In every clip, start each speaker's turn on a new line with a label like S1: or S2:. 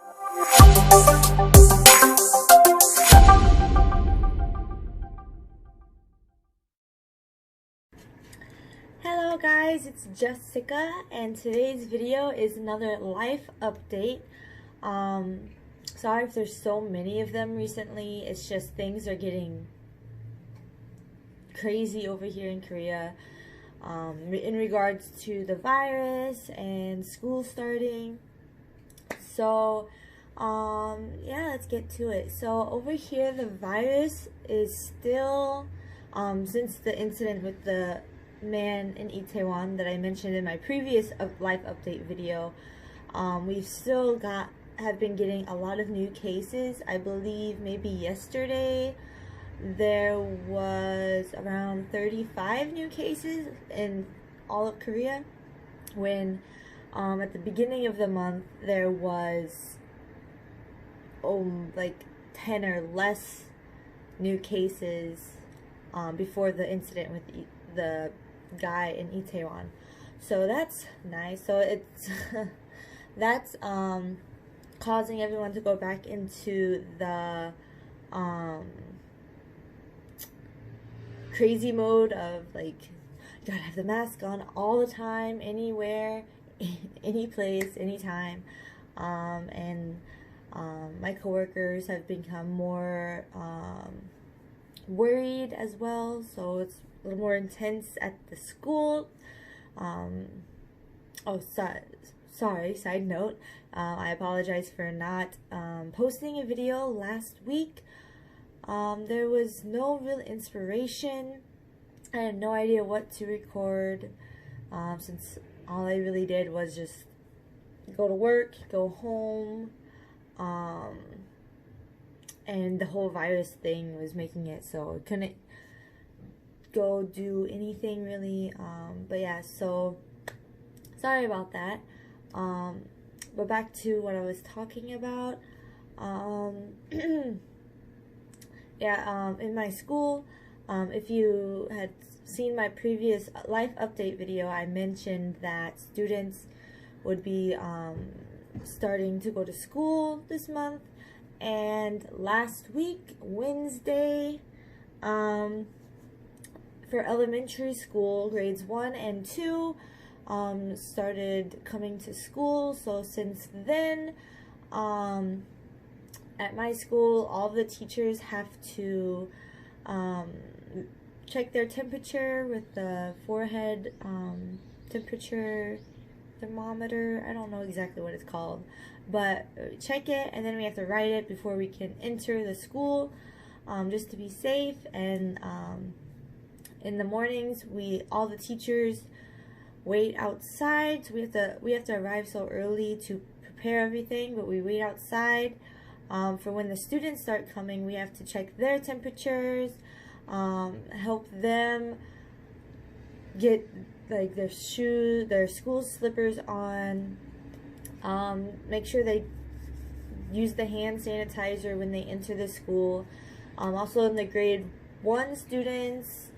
S1: Hello guys, it's Jessica, and today's video is another life update. Sorry if there's so many of them recently. It's just things are getting crazy over here in Korea in regards to the virus and school starting. So yeah, let's get to it. So over here, the virus is still, since the incident with the man in Itaewon that I mentioned in my previous life update video, we've still have been getting a lot of new cases. I believe maybe yesterday there was around 35 new cases in all of Korea, when at the beginning of the month there was like 10 or less new cases before the incident with the guy in Itaewon. So that's nice. So it's that's causing everyone to go back into the crazy mode of like, you gotta have the mask on all the time, anywhere, any place, anytime. My coworkers have become more worried as well, so it's a little more intense at the school. Sorry, side note, I apologize for not posting a video last week. There was no real inspiration. I had no idea what to record, since all I really did was just go to work, go home, and the whole virus thing was making it so I couldn't go do anything really. But yeah, so sorry about that. But back to what I was talking about. Yeah, in my school, if you had seen my previous life update video, I mentioned that students would be starting to go to school this month. And last week, Wednesday, for elementary school, grades 1 and 2 started coming to school. So since then, at my school, all the teachers have to check their temperature with the forehead temperature thermometer. I don't know exactly what it's called, but check it, and then we have to write it before we can enter the school, just to be safe. And in the mornings, all the teachers wait outside. So we have to arrive so early to prepare everything, but we wait outside. For when the students start coming, we have to check their temperatures, help them get like their school slippers on, make sure they use the hand sanitizer when they enter the school. Also in the grade 1 students,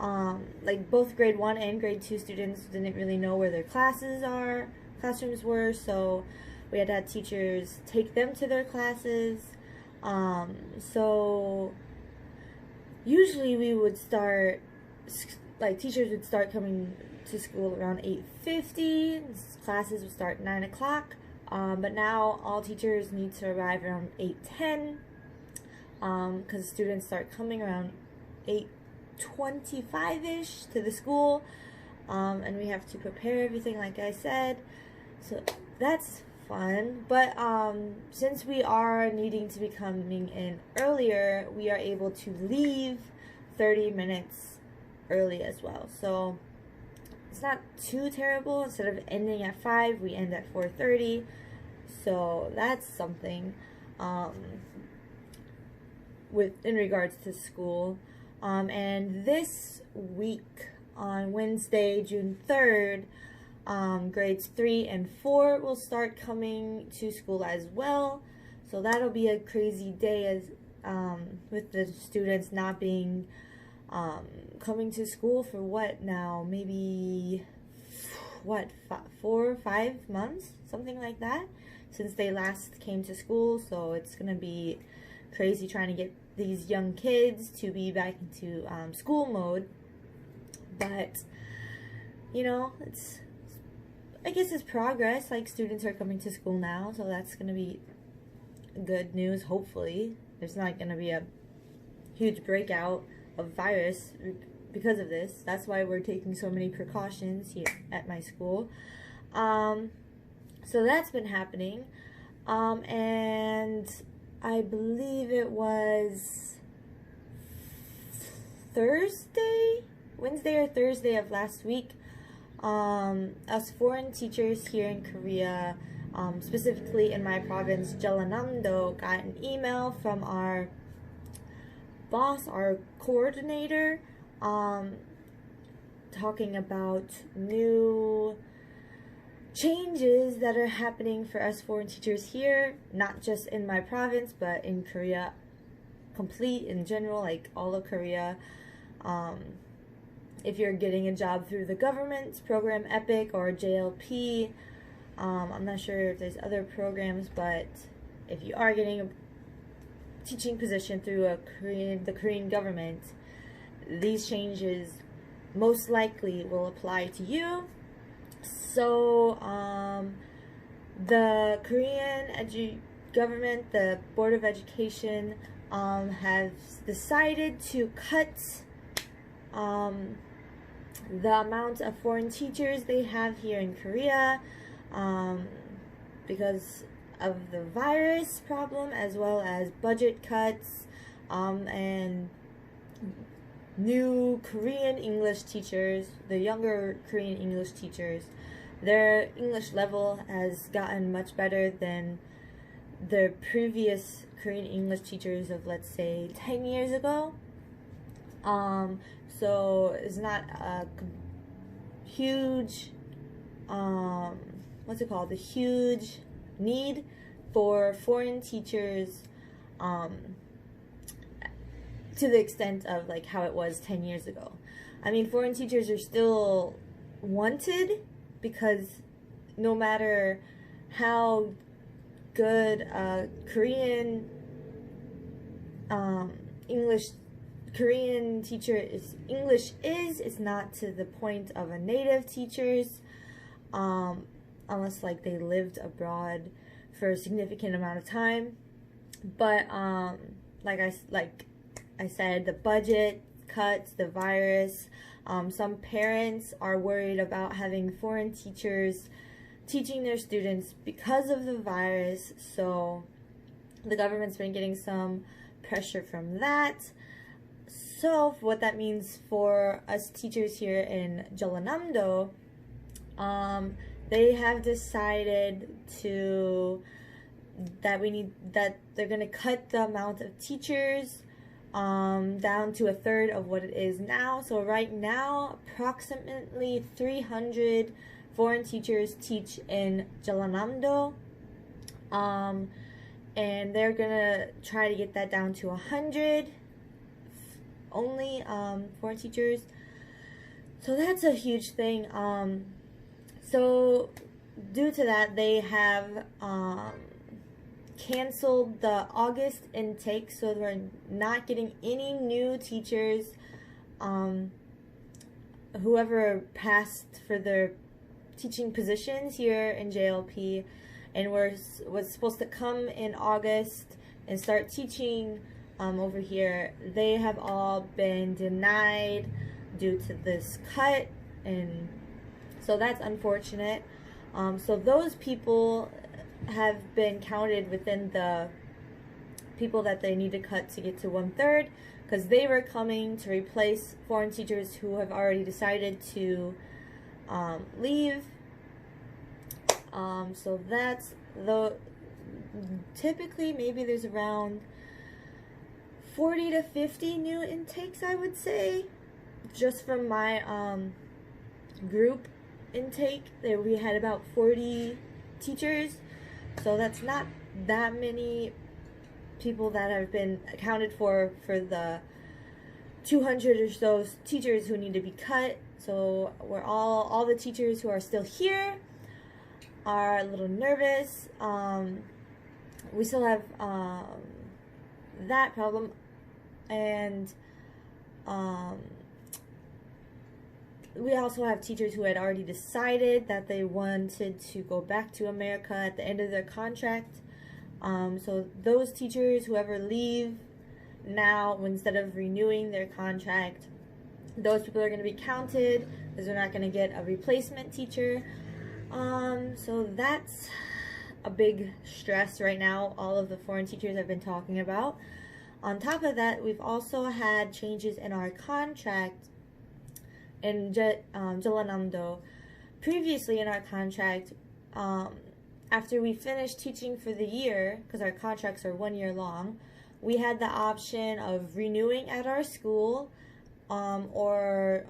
S1: like both grade 1 and grade 2 students didn't really know where their classrooms were, so we had to have teachers take them to their classes. So usually we would start, like teachers would start coming to school around 8:50. Classes would start 9 o'clock. But now all teachers need to arrive around 8:10, because students start coming around 8:25-ish to the school. And we have to prepare everything like I said. So that's fun. But since we are needing to be coming in earlier, we are able to leave 30 minutes early as well. So it's not too terrible. Instead of ending at 5, we end at 4:30. So that's something in regards to school. And this week on Wednesday, June 3rd, grades 3 and 4 will start coming to school as well. So that'll be a crazy day, as with the students not being coming to school for what now? Maybe 4 or 5 months, something like that. since they last came to school, so it's gonna be crazy trying to get these young kids to be back into school mode. But you know, I guess it's progress. Like, students are coming to school now, so that's gonna be good news. Hopefully there's not gonna be a huge breakout of virus because of this. That's why we're taking so many precautions here at my school. So that's been happening. And I believe it was Wednesday or Thursday of last week, us foreign teachers here in Korea, specifically in my province, Jeollanam-do, got an email from our boss, our coordinator, talking about new changes that are happening for us foreign teachers here, not just in my province, but in Korea complete in general, like all of Korea. If you're getting a job through the government program EPIC or JLP, I'm not sure if there's other programs, but if you are getting a teaching position through the Korean government, these changes most likely will apply to you. So the Korean government, the Board of Education, has decided to cut the amount of foreign teachers they have here in Korea, because of the virus problem, as well as budget cuts, and new Korean English teachers, the younger Korean English teachers, their English level has gotten much better than the previous Korean English teachers of, let's say, 10 years ago. So it's not a huge, what's it called? A huge need for foreign teachers, to the extent of like how it was 10 years ago. I mean, foreign teachers are still wanted, because no matter how good Korean Korean teacher English is, it's not to the point of a native teacher's, unless like they lived abroad for a significant amount of time. But like I said, the budget cuts, the virus, some parents are worried about having foreign teachers teaching their students because of the virus, so the government's been getting some pressure from that. So what that means for us teachers here in Jeollanam-do, they have decided that they're going to cut the amount of teachers down to a third of what it is now. So right now, approximately 300 foreign teachers teach in Jeollanam-do, and they're gonna try to get that down to 100 only foreign teachers. So that's a huge thing. So due to that, they have canceled the August intake, so we're not getting any new teachers. Whoever passed for their teaching positions here in JLP and was supposed to come in August and start teaching over here, they have all been denied due to this cut, and so that's unfortunate. So those people have been counted within the people that they need to cut to get to 1/3, because they were coming to replace foreign teachers who have already decided to leave. So that's typically maybe there's around 40 to 50 new intakes, I would say, just from my group intake. We had about 40 teachers, so that's not that many people that have been accounted for the 200 or so teachers who need to be cut. So we're all the teachers who are still here, are a little nervous. We still have that problem, and we also have teachers who had already decided that they wanted to go back to America at the end of their contract. So those teachers, whoever leave now, instead of renewing their contract, those people are going to be counted because they're not going to get a replacement teacher. So that's a big stress right now, all of the foreign teachers have been talking about. On top of that, we've also had changes in our contract in Jeollanam-do. Previously in our contract, after we finished teaching for the year, because our contracts are 1 year long, we had the option of renewing at our school or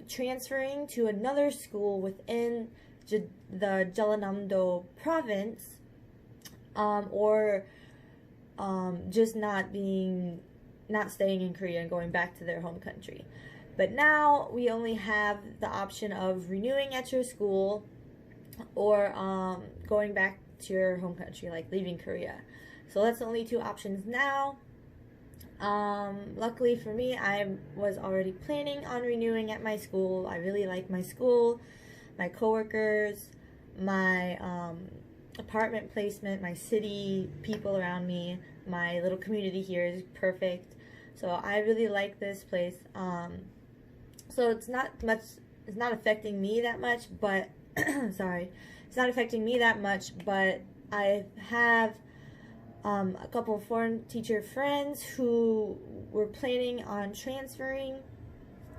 S1: transferring to another school within the Jeollanam-do province, or just not staying in Korea and going back to their home country. But now we only have the option of renewing at your school or going back to your home country, like leaving Korea. So that's the only two options now. Luckily for me, I was already planning on renewing at my school. I really like my school, my coworkers, my apartment placement, my city, people around me, my little community here is perfect. So I really like this place. So it's not affecting me that much, but sorry, it's not affecting me that much, but I have a couple of foreign teacher friends who were planning on transferring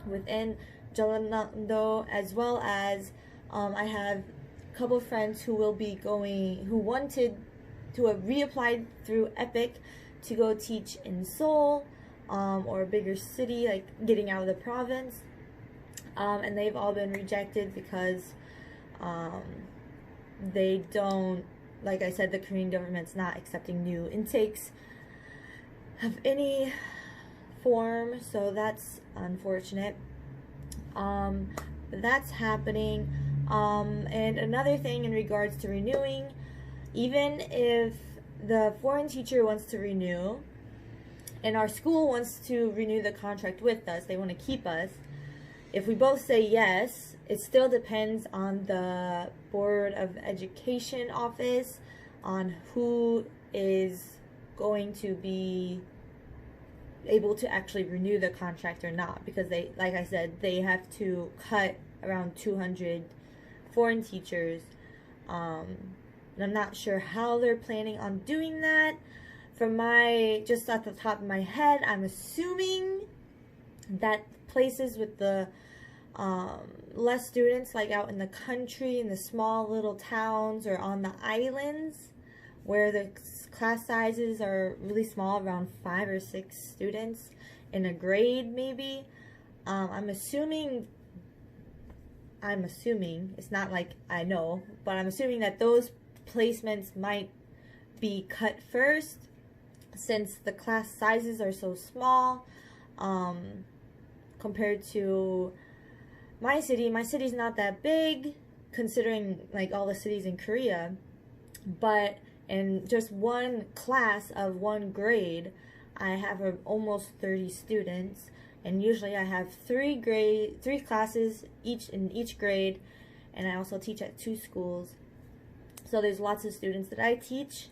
S1: within Jeollanam-do, as well as I have a couple of friends who will be going, who wanted to have reapplied through EPIK to go teach in Seoul or a bigger city, like getting out of the province. And they've all been rejected because they don't, like I said, the Korean government's not accepting new intakes of any form, so that's unfortunate. That's happening. And another thing in regards to renewing, even if the foreign teacher wants to renew and our school wants to renew the contract with us, they want to keep us, if we both say yes, it still depends on the Board of Education office on who is going to be able to actually renew the contract or not, because they, like I said, they have to cut around 200 foreign teachers. And I'm not sure how they're planning on doing that. From just at the top of my head, I'm assuming that places with the less students, like out in the country, in the small little towns or on the islands where the class sizes are really small, around 5 or 6 students in a grade maybe, I'm assuming, it's not like I know, but I'm assuming that those placements might be cut first, since the class sizes are so small compared to my city. My city's not that big considering like all the cities in Korea, but in just one class of one grade I have almost 30 students, and usually I have three classes in each grade, and I also teach at 2 schools, so there's lots of students that I teach.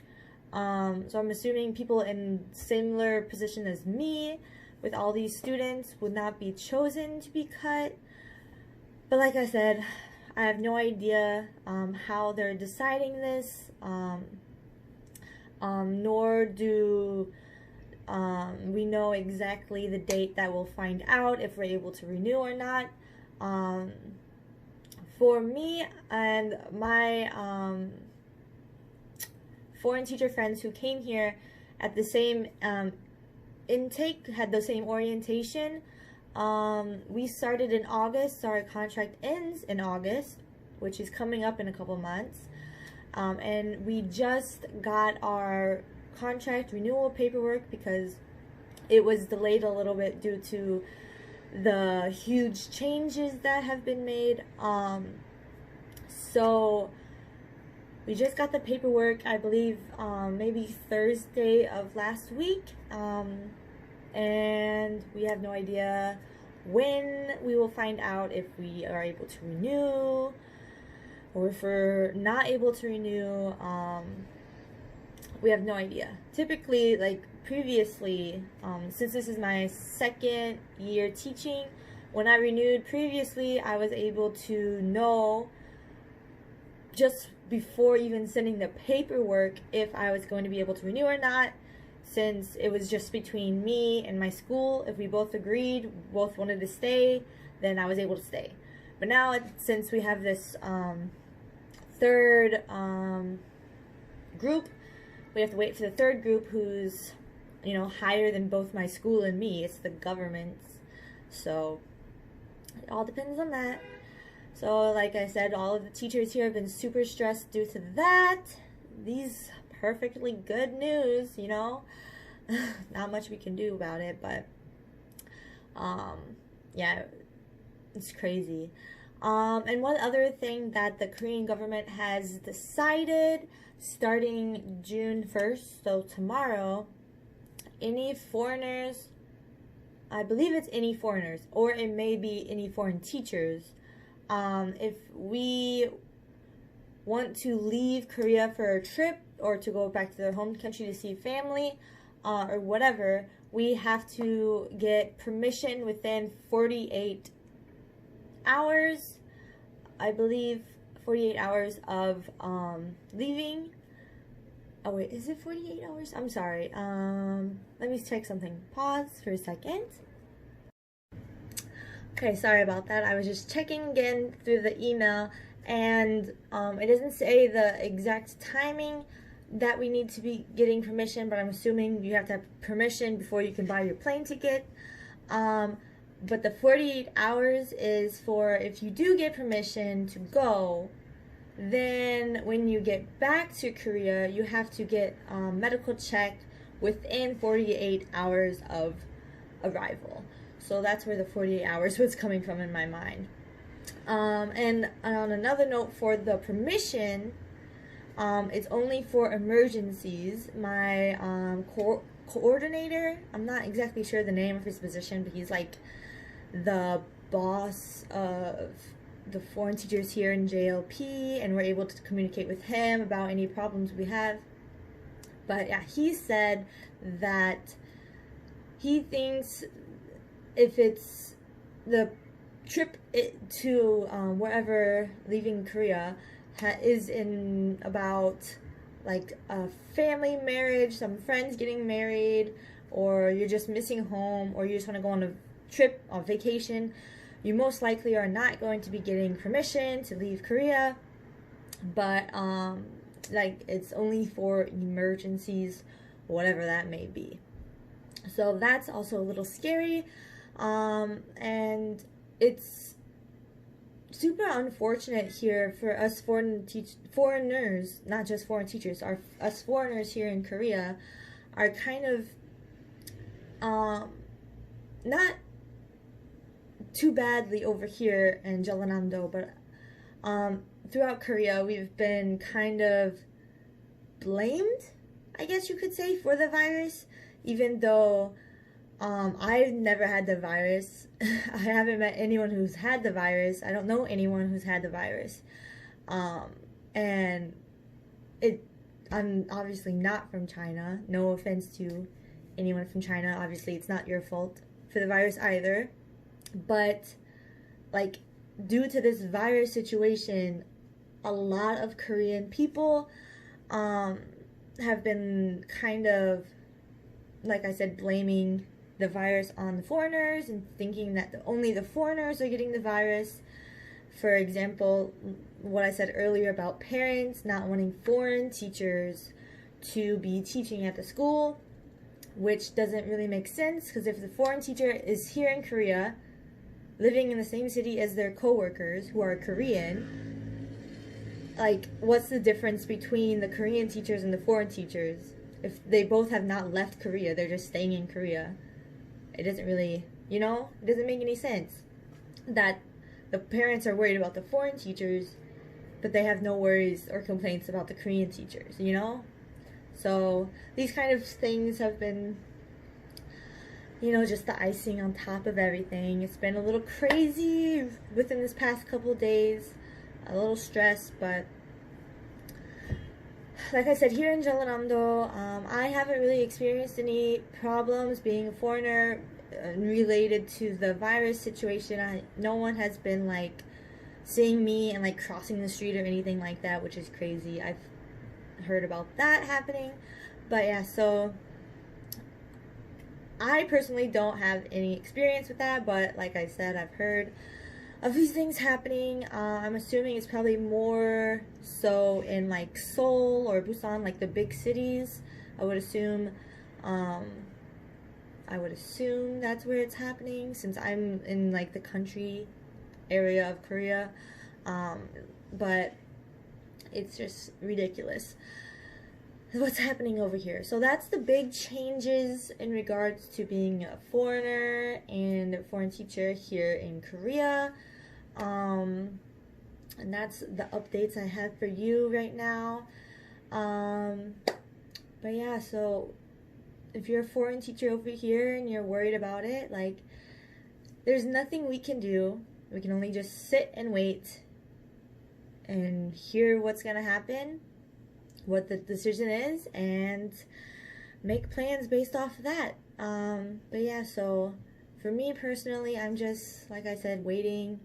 S1: So I'm assuming people in similar position as me with all these students would not be chosen to be cut. But like I said, I have no idea how they're deciding this, nor do we know exactly the date that we'll find out if we're able to renew or not. For me and my foreign teacher friends who came here at the same intake, had the same orientation, we started in August, so our contract ends in August, which is coming up in a couple months, and we just got our contract renewal paperwork because it was delayed a little bit due to the huge changes that have been made. So We just got the paperwork, I believe, maybe Thursday of last week, and we have no idea when we will find out if we are able to renew or if we're not able to renew. We have no idea. Typically, like previously, since this is my second year teaching, when I renewed previously, I was able to know just before even sending the paperwork if I was going to be able to renew or not, since it was just between me and my school. If we both agreed, both wanted to stay, then I was able to stay. But now, since we have this third group, we have to wait for the third group, who's, you know, higher than both my school and me. It's the government's. So it all depends on that. So like I said, all of the teachers here have been super stressed due to that. These perfectly good news, you know. Not much we can do about it, but yeah, it's crazy. And one other thing that the Korean government has decided, starting June 1st, so tomorrow, any foreigners, I believe it's any foreigners, or it may be any foreign teachers, if we want to leave Korea for a trip or to go back to their home country to see family, or whatever, we have to get permission within 48 hours, I believe, 48 hours of leaving. Oh wait, is it 48 hours? I'm sorry. Let me check something. Pause for a second. Okay, sorry about that. I was just checking again through the email, and it doesn't say the exact timing that we need to be getting permission, but I'm assuming you have to have permission before you can buy your plane ticket. But the 48 hours is for if you do get permission to go, then when you get back to Korea, you have to get medical check within 48 hours of arrival. So that's where the 48 hours was coming from in my mind. And on another note, for the permission, it's only for emergencies. My coordinator, I'm not exactly sure the name of his position, but he's like the boss of the foreign teachers here in JLP, and we're able to communicate with him about any problems we have. But yeah, he said that he thinks if it's the trip to wherever leaving Korea is in about like a family marriage, some friends getting married, or you're just missing home, or you just want to go on a trip, on vacation, you most likely are not going to be getting permission to leave Korea. But like, it's only for emergencies, whatever that may be. So that's also a little scary, and it's super unfortunate here for us foreigners, not just foreign teachers, us foreigners here in Korea are kind of not too badly over here in Jeollanam-do, but throughout Korea we've been kind of blamed, I guess you could say, for the virus, even though I've never had the virus. I haven't met anyone who's had the virus. I don't know anyone who's had the virus. And I'm obviously not from China. No offense to anyone from China. Obviously, it's not your fault for the virus either. But, like, due to this virus situation, a lot of Korean people have been kind of, like I said, blaming the virus on the foreigners and thinking that only the foreigners are getting the virus. For example, what I said earlier about parents not wanting foreign teachers to be teaching at the school, which doesn't really make sense, because if the foreign teacher is here in Korea, living in the same city as their co-workers who are Korean, like, what's the difference between the Korean teachers and the foreign teachers? If they both have not left Korea, they're just staying in Korea. It doesn't really, you know, it doesn't make any sense that the parents are worried about the foreign teachers but they have no worries or complaints about the Korean teachers, you know? So these kind of things have been, you know, just the icing on top of everything. It's been a little crazy within this past couple days, a little stressed, but like I said, here in Jeollanam-do, I haven't really experienced any problems being a foreigner related to the virus situation. No one has been like seeing me and like crossing the street or anything like that, which is crazy. I've heard about that happening, but yeah, so I personally don't have any experience with that, but like I said, I've heard of these things happening. I'm assuming it's probably more so in like Seoul or Busan, like the big cities. I would assume that's where it's happening, since I'm in like the country area of Korea. But it's just ridiculous what's happening over here. So that's the big changes in regards to being a foreigner and a foreign teacher here in Korea. And that's the updates I have for you right now. But yeah, so if you're a foreign teacher over here and you're worried about it, like, there's nothing we can do. We can only just sit and wait and hear what's gonna happen, what the decision is, and make plans based off of that. But yeah, so for me personally, I'm just, like I said, waiting,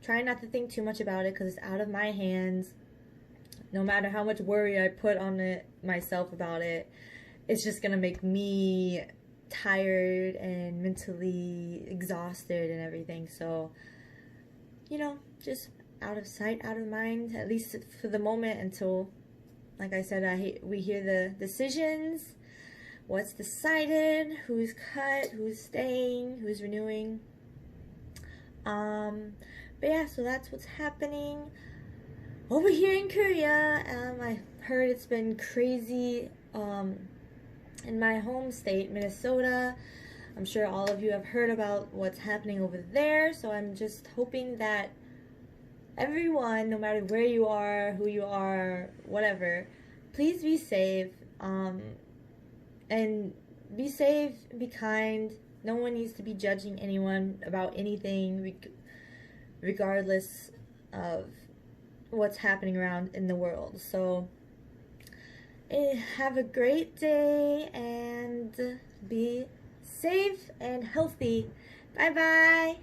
S1: trying not to think too much about it because it's out of my hands. No matter how much worry I put on it myself about it, it's just gonna make me tired and mentally exhausted and everything. So, you know, just out of sight, out of mind, at least for the moment, until, like I said, we hear the decisions, what's decided, who's cut, who's staying, who's renewing. But yeah, so that's what's happening over here in Korea. I heard it's been crazy in my home state, Minnesota. I'm sure all of you have heard about what's happening over there, so I'm just hoping that everyone, no matter where you are, who you are, whatever, please be safe, and be safe, be kind. No one needs to be judging anyone about anything, regardless of what's happening around in the world. So have a great day and be safe and healthy. Bye bye.